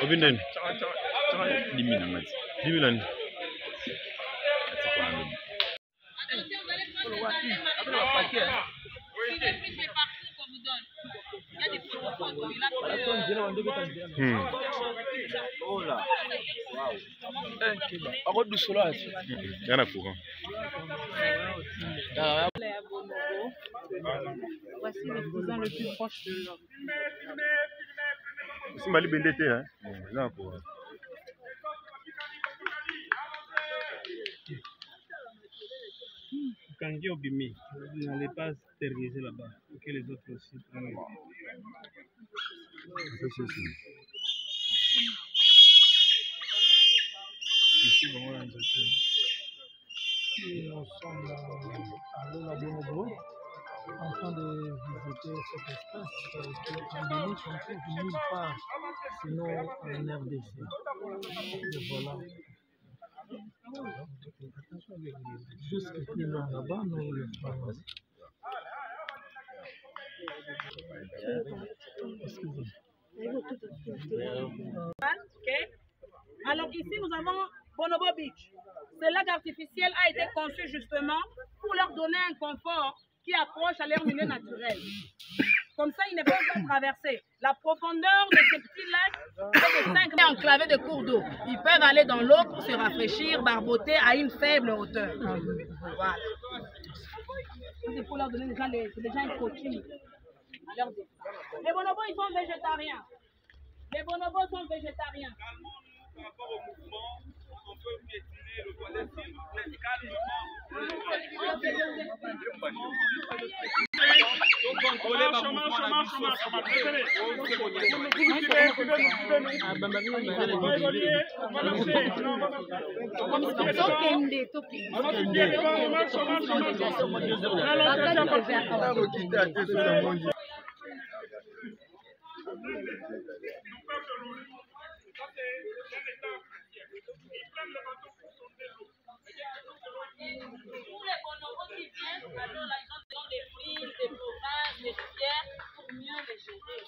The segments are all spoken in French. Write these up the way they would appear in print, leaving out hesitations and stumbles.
Obinden. Limina mazi. Dibilan. Yana courant. Voici le cousin le plus proche de l'homme. C'est Mali Bendete, hein? Yana courant. Kangi Obimi, vous n'allez pas terroriser là-bas, pour que les autres aussi prennent. Ici, bon, on a un nous sommes à Lola Bonobo, en train de visiter cet espace qui est endémique, on trouve nulle part, sinon en RDC. Et voilà. Jusque plus loin là-bas, nous le faisons. Alors ici, nous avons Bonobo Beach. Ce lac artificiel a été conçu justement pour leur donner un confort qui approche à leur milieu naturel. Comme ça, ils ne peuvent pas traverser. La profondeur de ce petit lac est de 5 mètres enclavé de cours d'eau. Ils peuvent aller dans l'eau pour se rafraîchir, barboter à une faible hauteur. Voilà. C'est pour leur donner déjà un coaching. Les bonobos, ils sont végétariens. Les bonobos sont végétariens. Par rapport au mouvement, on peut piétiner le collectif médicalement. Pour les bonobos qui viennent, alors là, ils ont des villes, des provinces, des rivières pour mieux les gérer.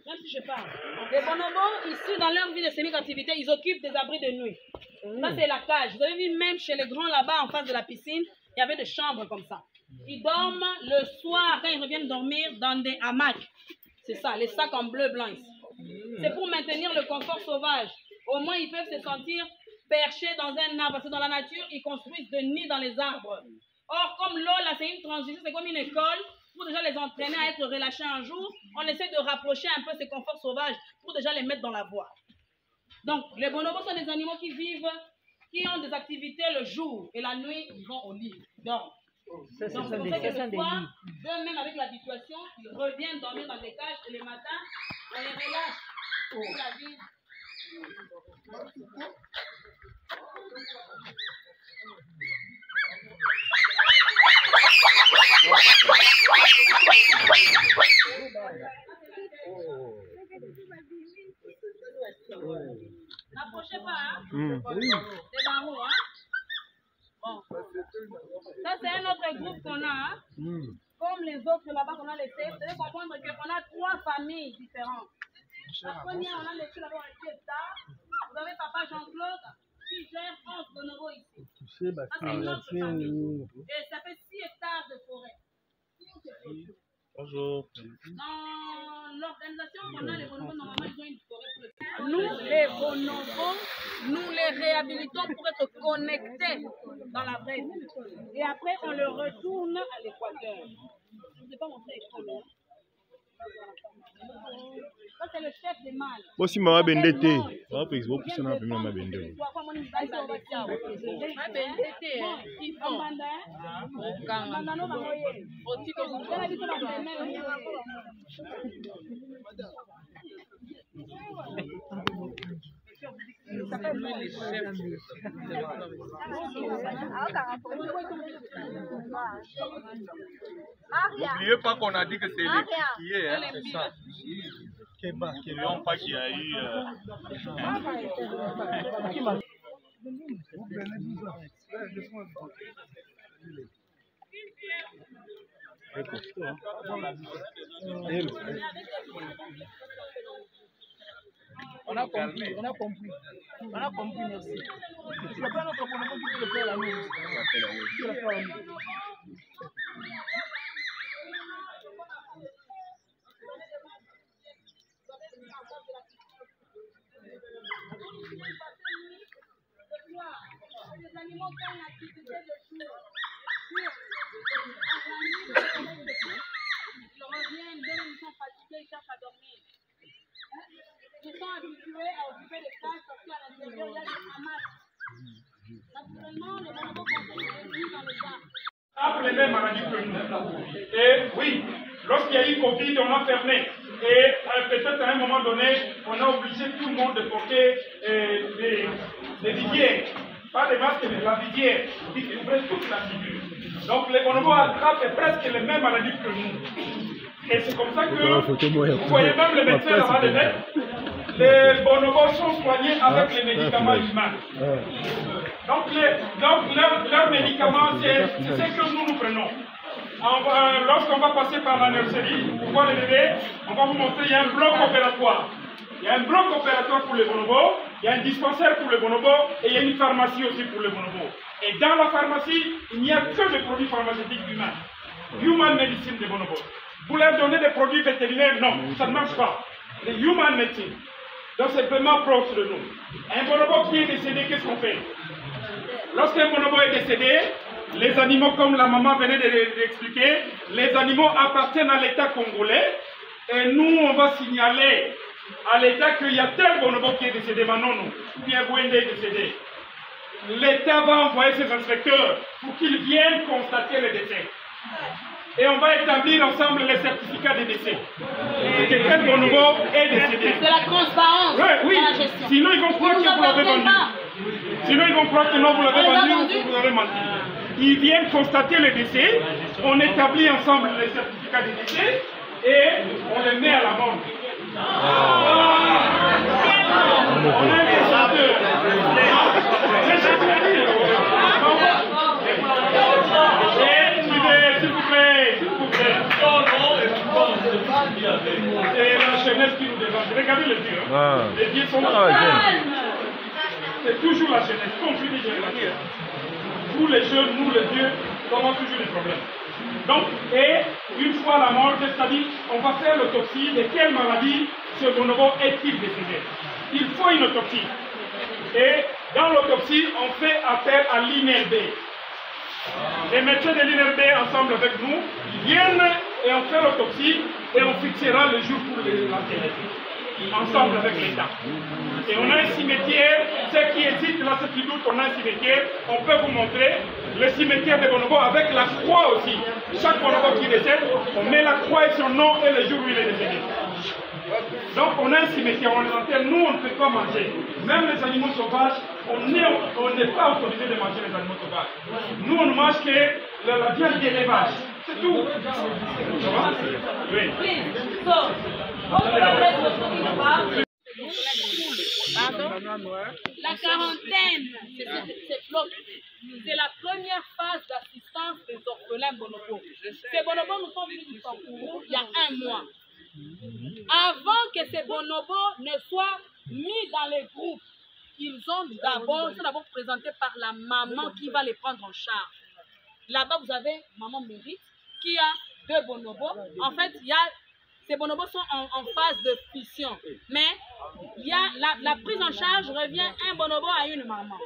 Même si je parle, les bonobos, ici, dans leur vie de semi-captivité, ils occupent des abris de nuit. Ça, c'est la cage. Vous avez vu, même chez les grands là-bas, en face de la piscine, il y avait des chambres comme ça. Ils dorment le soir, quand ils reviennent dormir, dans des hamacs. C'est ça, les sacs en bleu blanc ici. C'est pour maintenir le confort sauvage. Au moins, ils peuvent se sentir perchés dans un arbre. Parce que dans la nature, ils construisent des nids dans les arbres. Or, comme l'eau, là, c'est une transition, c'est comme une école. Pour déjà les entraîner à être relâchés un jour, on essaie de rapprocher un peu ces conforts sauvages pour déjà les mettre dans la voie. Donc, les bonobos sont des animaux qui vivent, qui ont des activités le jour et la nuit, ils vont au lit. Donc, c'est pour ça que le soir, eux-mêmes avec l'habituation, ils reviennent dormir dans des cages et les matins, on les relâche pour la vie. N'approchez pas, hein? C'est barreau, hein? Bon. Ça, c'est un autre groupe qu'on a, hein? Comme les autres là-bas qu'on a laissés. Vous devez comprendre qu'on a 3 familles différentes. La première, on a laissé là-bas un hectare. Vous avez papa Jean-Claude qui gère 11 bonobos ici. Ça, c'est une autre famille. Et ça fait 6 hectares de forêt. Bonjour. Dans l'organisation qu'on a, les bonobos, normalement, ils ont une forêt pour le faire. nous, les bonobos, nous les réhabilitons pour être connectés dans la vraie vie. Et après, on le retourne à l'équateur. Je ne vous ai pas montré l'école. Ça, c'est le chef des mâles. Moi, si maman bendete, on va faire ça na pembe na bendete. N'oubliez pas qu'on a dit que c'est l'équipier, hein, c'est ça. Keba. N'oublions pas qu'il y a eu... On a compris, on a compris. On a compris, merci. C'est pas notre bonobo qui peut le faire la même. Qui peut le faire la même. Les animaux font une activité de jour. Ils reviennent, dès qu'ils sont fatigués, ils cherchent à dormir. Ils sont habitués à occuper des cages parce qu'à l'intérieur, il y a des amas. Naturellement, les bonobos continuent dans les arbres. Les mêmes maladies que nous. Et oui, lorsqu'il y a eu Covid, on a fermé. Et peut-être à un moment donné, on a obligé tout le monde de porter des visières. Pas des masques, mais la visière qui couvrait toute la figure. Donc les bonobos attrapent presque les mêmes maladies que nous. Et c'est comme ça que vous voyez même les médecins là-bas, les bonobos sont soignés avec les médicaments humains. Donc, leurs médicaments, c'est ce que nous prenons. Lorsqu'on va passer par la nurserie, pour voir les bébés, on va vous montrer, il y a un bloc opératoire. Il y a un bloc opératoire pour les bonobos, il y a un dispensaire pour les bonobos et il y a une pharmacie aussi pour les bonobos. Et dans la pharmacie, il n'y a que des produits pharmaceutiques humains. Human medicine des bonobos. Vous leur donnez des produits vétérinaires, non, ça ne marche pas. Les human medicine. Donc c'est vraiment proche de nous. Un bonobo qui est décédé, qu'est-ce qu'on fait? Lorsqu'un bonobo est décédé, les animaux, comme la maman venait d'expliquer, les animaux appartiennent à l'État congolais. Et nous, on va signaler à l'État qu'il y a tel bonobo qui est décédé, Manono, ou bien Gwende est décédé. L'État va envoyer ses inspecteurs pour qu'ils viennent constater le décès. Et on va établir ensemble les certificats de décès. Que tel bonobo est décédé. C'est la transparence. Oui, dans la gestion. Sinon ils vont croire que vous l'avez vendu. Sinon ils vont croire que non, vous l'avez vendu ou que vous avez menti. Ils viennent constater le décès, on établit ensemble les certificats de décès et on les met à la vente. On a un déchargeur. S'il vous plaît, s'il vous plaît. C'est la jeunesse qui nous dérange. Regardez les vieux. Les vieux sont c'est toujours la jeunesse, conflit des générations. Vous les jeunes, nous les vieux, on a toujours des problèmes. Donc, et une fois la mort, c'est-à-dire, on va faire l'autopsie de quelle maladie ce bonobo est-il décédé. Il faut une autopsie. Et dans l'autopsie, on fait appel à l'INLB. Les médecins de l'INLB, ensemble avec nous, viennent et on fait l'autopsie et on fixera le jour pour l'enterrer. Ensemble avec l'État. Et on a un cimetière, ceux qui hésitent là, ceux qui doutent, on a un cimetière, on peut vous montrer le cimetière de bonobo avec la croix aussi. Chaque bonobo qui décède, on met la croix et son nom et le jour où il est décédé. Donc on a un cimetière, on les enterre, nous on ne peut pas manger. Même les animaux sauvages, on n'est pas autorisé de manger les animaux sauvages. Nous on ne mange que la viande d'élevage. C'est tout. Ça va? Oui. La quarantaine, c'est la première phase d'assistance des orphelins bonobos. Ces bonobos nous sont venus du Sankourou il y a 1 mois. Avant que ces bonobos ne soient mis dans les groupes, ils sont d'abord présentés par la maman qui va les prendre en charge. Là-bas, vous avez maman Mérite qui a 2 bonobos. En fait, il y a ces bonobos sont en phase de fission. Mais il y a la prise en charge revient un bonobo à une maman.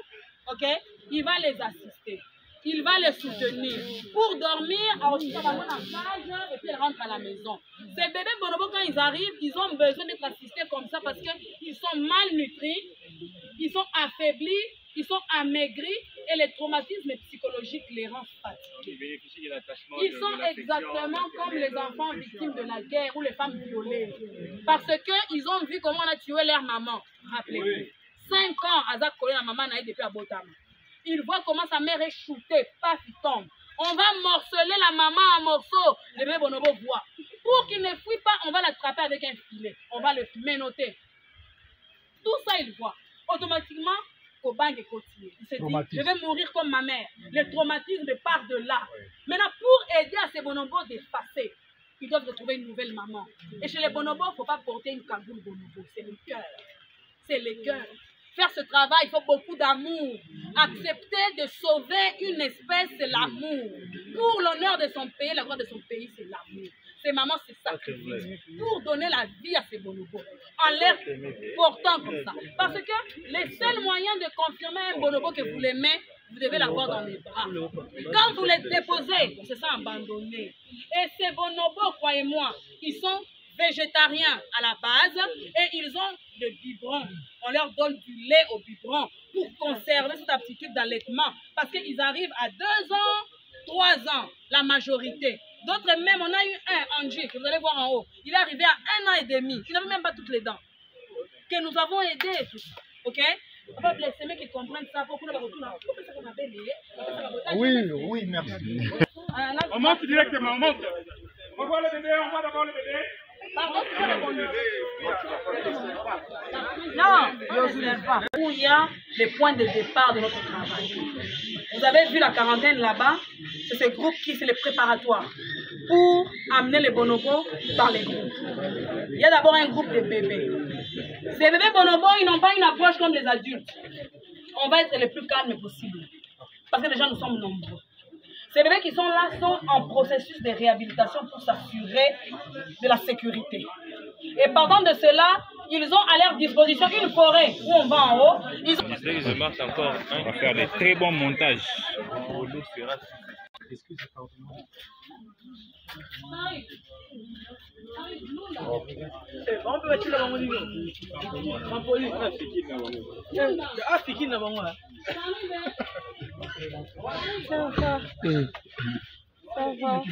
Ok? Il va les assister. Il va les soutenir. Pour dormir, ensuite on va en cage et puis ils rentrent à la maison. Ces bébés bonobos, quand ils arrivent, ils ont besoin d'être assistés comme ça parce qu'ils sont malnutris, ils sont affaiblis, ils sont amaigris et les traumatismes psychologiques les rendent fatigués. Ils sont exactement comme les enfants victimes de la guerre ou les femmes violées. Parce qu'ils ont vu comment on a tué leur maman. Rappelez-vous. 5 ans, Azak collé la maman naïe depuis à Botama. Il voit comment sa mère est shootée, paf, il tombe. On va morceler la maman en morceaux. Le bébé bonobo voit. Pour qu'il ne fuit pas, on va l'attraper avec un filet. On va le menotter. Tout ça, il voit. Automatiquement, Kobang est côtier. Il se dit, je vais mourir comme ma mère. Le traumatisme part de là. Maintenant, pour aider à ces bonobos d'effacer, ils doivent retrouver une nouvelle maman. Et chez les bonobos, il ne faut pas porter une cagoule bonobo. C'est le cœur. C'est le cœur. Faire ce travail, il faut beaucoup d'amour. Accepter de sauver une espèce, c'est l'amour. Pour l'honneur de son pays, la gloire de son pays, c'est l'amour. Ces mamans se sacrifient pour donner la vie à ces bonobos, en les portant comme ça. Parce que les seuls moyens de confirmer un bonobo que vous l'aimez, vous devez l'avoir dans les bras. Quand vous les déposez, on se sent abandonné. Et ces bonobos, croyez-moi, ils sont végétariens à la base et ils ont le biberon. On leur donne du lait au biberon pour conserver cette aptitude d'allaitement parce qu'ils arrivent à 2 ans, 3 ans, la majorité. D'autres même, on a eu un Angie, que vous allez voir en haut. Il est arrivé à 1 an et demi. Il n'avait même pas toutes les dents. Que nous avons aidé. Ok? Les mecs qui comprennent ça. Oui, merci. On monte directement, on monte. On voit le bébé, on voit d'abord le bébé. Non, je pas. Où il y a les points de départ de notre travail. Vous avez vu la quarantaine là-bas, c'est ce groupe qui c'est le préparatoire pour amener les bonobos dans les groupes. Il y a d'abord un groupe de bébés. Ces bébés bonobos, ils n'ont pas une approche comme les adultes. On va être le plus calme possible parce que déjà nous sommes nombreux. Ces bébés qui sont là sont en processus de réhabilitation pour s'assurer de la sécurité. Et partant de cela, ils ont à leur disposition une forêt où on va en haut. Ils marquent encore on va faire des très bons montages. On peut mettre la main au niveau. On peut lui faire ça va. Ça va.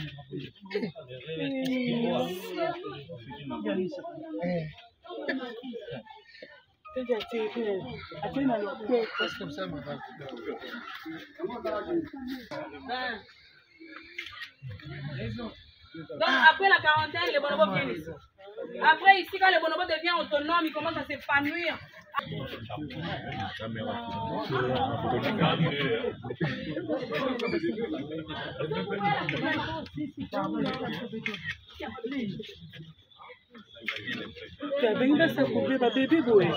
Donc après la quarantaine, les bonobos viennent ici. Après ici, quand les bonobos deviennent autonomes, ils commencent à s'épanouir. Venga sa couper ma bébé boy.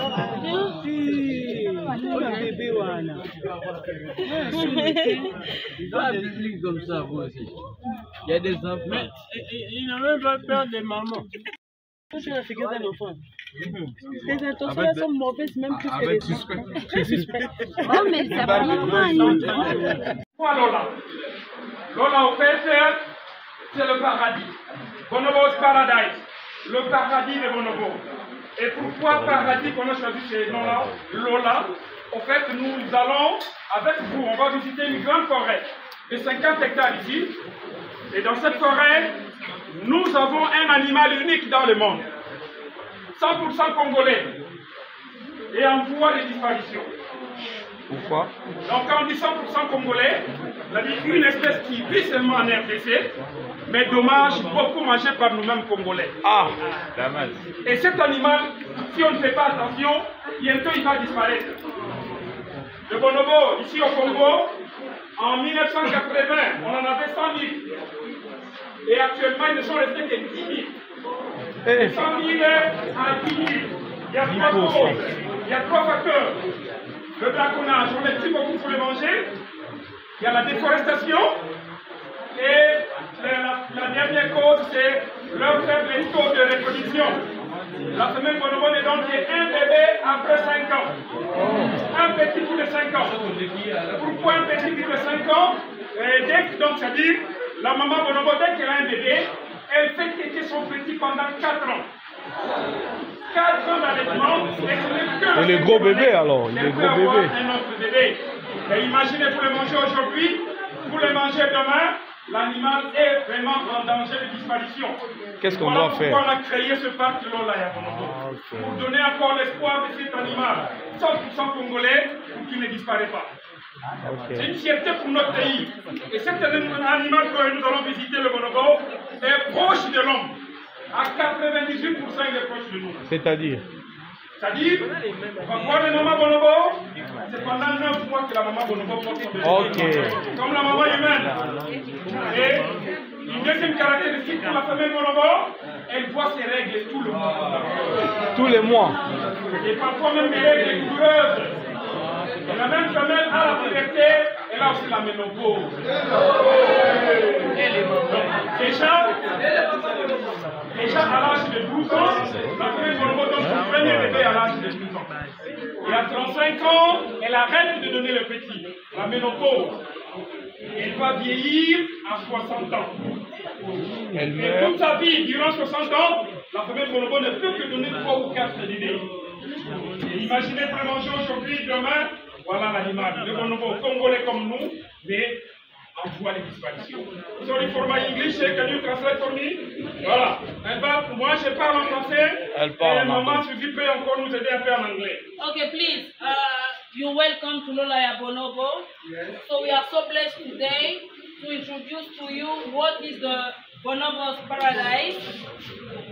Bébé wana. Comme ça vous aussi. Il y a des enfants. Il n'a même pas peur des mamans. Je vais faire un enfant. Les intentions sont mauvaises même plus que les suspects. Très suspects. Oh mais ça va pas. Pourquoi Lola? Lola au fait c'est le paradis. Bonobos Paradise. Le paradis des bonobos. Et pourquoi paradis qu'on a choisi ces noms-là? Lola. En fait, nous allons avec vous, on va visiter une grande forêt de 50 hectares ici. Et dans cette forêt, nous avons un animal unique dans le monde. 100% congolais. Et en voie de disparition. Pourquoi? Donc quand on dit 100% congolais, c'est-à-dire une espèce qui vit seulement en RDC, mais dommage, beaucoup mangé par nous-mêmes congolais. Ah, dommage. Et cet animal, si on ne fait pas attention, bientôt il va disparaître. Le bonobo, ici au Congo, en 1980, on en avait 100 000. Et actuellement, ils ne sont restés que 10 000. 100 000 à 10 000. Il y a 3 causes. Il y a 3 facteurs. Le braconnage, on ne tue beaucoup pour le manger. Il y a la déforestation. Et la dernière cause, c'est leur faible taux de reproduction. La femelle bonobo ne donne qu'un bébé après 5 ans. Un petit plus de 5 ans. Pourquoi un petit plus de 5 ans? Donc, c'est-à-dire, la maman bonobo, dès qu'elle a un bébé, elle fait téter son petit pendant 4 ans. 4 ans d'allaitement, et ce n'est que Et les gros bébés alors, les gros bébés. Un autre bébé. Et imaginez, vous le mangez aujourd'hui, vous le mangez demain, l'animal est vraiment en danger de disparition. Qu'est-ce qu'on Voilà doit faire? pourquoi on a créé ce parc Lolaya Bonobo. Pour donner encore l'espoir de cet animal 100% congolais pour qu'il ne disparaît pas. C'est une fierté pour notre pays. Et cet animal que nous allons visiter, le bonobo, est proche de l'homme. À 98%, il est proche de nous. C'est-à-dire? C'est-à-dire, on va voir les mamans bonobo, c'est pendant 9 mois que la maman bonobo porte son bébé. Comme la maman humaine. Et une deuxième caractéristique pour la femelle bonobo, elle voit ses règles tout le mois. Tous les mois. Et parfois même des règles douloureuses. Et la même femelle a la puberté, elle a aussi la ménopause. Déjà à l'âge de 12 ans, la femelle bonobo donne son premier bébé à l'âge de 12 ans. Et à 35 ans, elle arrête de donner le petit, la ménopause. Elle va vieillir à 60 ans. Et toute sa vie, durant 60 ans, la femelle bonobo ne peut que donner 3 ou 4 bébés. Et imaginez pour le manger aujourd'hui, demain, voilà l'animal, le bonobo, congolais comme nous, mais en voie de disparition. Sorry for my English, can you translate for me? Voilà. Moi, je parle en français, et maman Suzy peut encore nous aider un peu en anglais. Okay, please, you're welcome to Lolaya Bonobo. So we are so blessed today to introduce to you what is the Bonobo's paradise.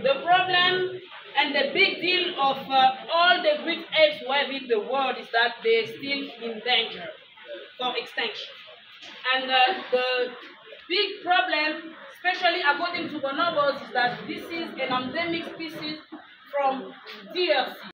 The problem and the big deal of all the Greek apes within the world is that they're still in danger for extinction. And the big problem, especially according to bonobos, is that this is an endemic species from DRC.